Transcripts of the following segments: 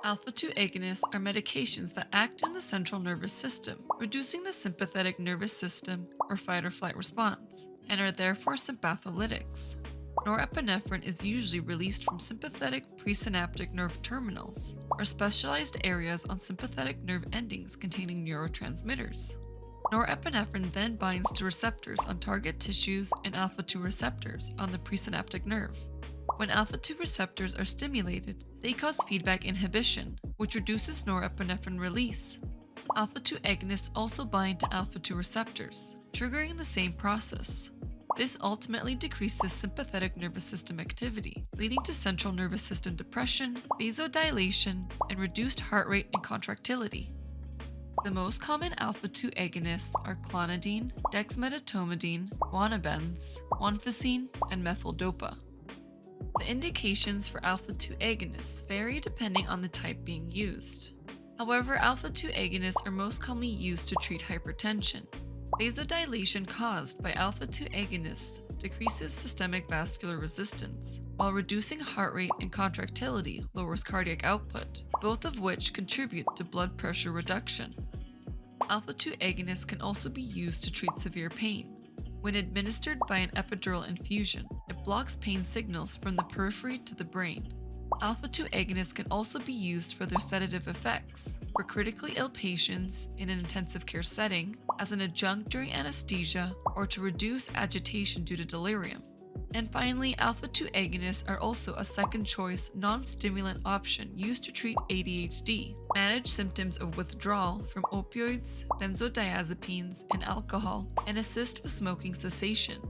Alpha-2 agonists are medications that act in the central nervous system, reducing the sympathetic nervous system or fight-or-flight response, and are therefore sympatholytics. Norepinephrine is usually released from sympathetic pre-synaptic nerve terminals, or specialized areas on sympathetic nerve endings containing neurotransmitters. Norepinephrine then binds to receptors on target tissues and alpha-2 receptors on the presynaptic nerve. When alpha-2 receptors are stimulated, they cause feedback inhibition, which reduces norepinephrine release. Alpha-2 agonists also bind to alpha-2 receptors, triggering the same process. This ultimately decreases sympathetic nervous system activity, leading to central nervous system depression, vasodilation, and reduced heart rate and contractility. The most common alpha-2 agonists are Clonidine, Dexmedetomidine, Guanabenz, Guanfacine, and Methyldopa. The indications for alpha-2 agonists vary depending on the type being used. However, alpha-2 agonists are most commonly used to treat hypertension. Vasodilation caused by alpha-2 agonists decreases systemic vascular resistance, while reducing heart rate and contractility lowers cardiac output, both of which contribute to blood pressure reduction. Alpha-2 agonists can also be used to treat severe pain. When administered by an epidural infusion, it blocks pain signals from the periphery to the brain. Alpha-2 agonists can also be used for their sedative effects, for critically ill patients in an intensive care setting, as an adjunct during anesthesia, or to reduce agitation due to delirium. And finally, alpha-2 agonists are also a second-choice non-stimulant option used to treat ADHD, manage symptoms of withdrawal from opioids, benzodiazepines, and alcohol, and assist with smoking cessation.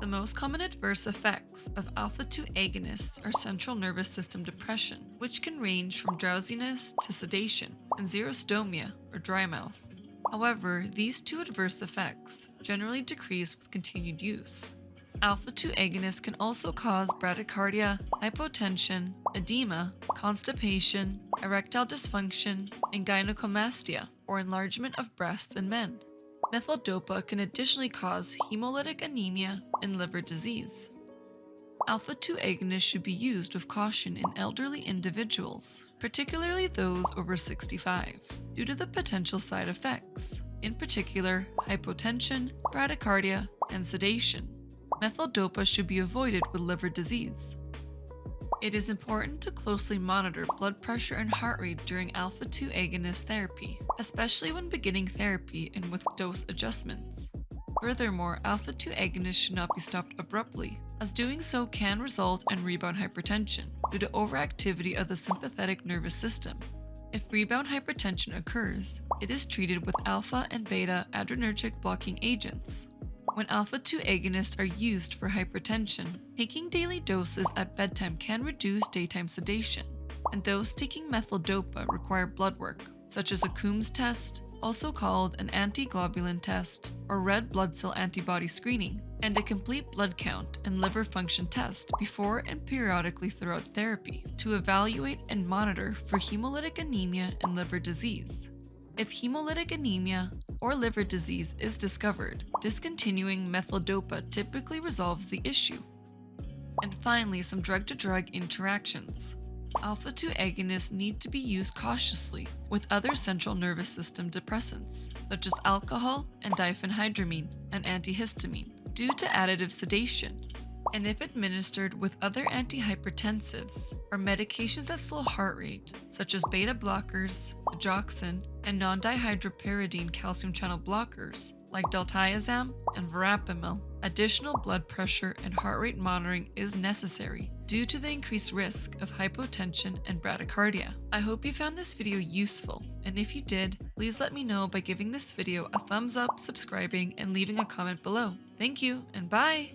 The most common adverse effects of alpha-2 agonists are central nervous system depression, which can range from drowsiness to sedation, and xerostomia, or dry mouth. However, these two adverse effects generally decrease with continued use. Alpha-2 agonists can also cause bradycardia, hypotension, edema, constipation, erectile dysfunction, and gynecomastia, or enlargement of breasts in men. Methyldopa can additionally cause hemolytic anemia and liver disease. Alpha-2 agonists should be used with caution in elderly individuals, particularly those over 65, due to the potential side effects, in particular hypotension, bradycardia, and sedation. Methyldopa should be avoided with liver disease. It is important to closely monitor blood pressure and heart rate during alpha-2 agonist therapy, especially when beginning therapy and with dose adjustments. Furthermore, alpha-2 agonists should not be stopped abruptly, as doing so can result in rebound hypertension due to overactivity of the sympathetic nervous system. If rebound hypertension occurs, it is treated with alpha and beta adrenergic blocking agents. When alpha-2 agonists are used for hypertension, taking daily doses at bedtime can reduce daytime sedation, and those taking methyldopa require blood work, such as a Coombs test, also called an antiglobulin test, or red blood cell antibody screening, and a complete blood count and liver function test before and periodically throughout therapy to evaluate and monitor for hemolytic anemia and liver disease. If hemolytic anemia or liver disease is discovered, discontinuing methyldopa typically resolves the issue. And finally, some drug-to-drug interactions. Alpha-2 agonists need to be used cautiously with other central nervous system depressants, such as alcohol and diphenhydramine and antihistamine, due to additive sedation. And if administered with other anti-hypertensives or medications that slow heart rate, such as beta blockers, digoxin, and non-dihydropyridine calcium channel blockers like diltiazem and verapamil, additional blood pressure and heart rate monitoring is necessary due to the increased risk of hypotension and bradycardia. I hope you found this video useful, and if you did, please let me know by giving this video a thumbs up, subscribing, and leaving a comment below. Thank you, and bye!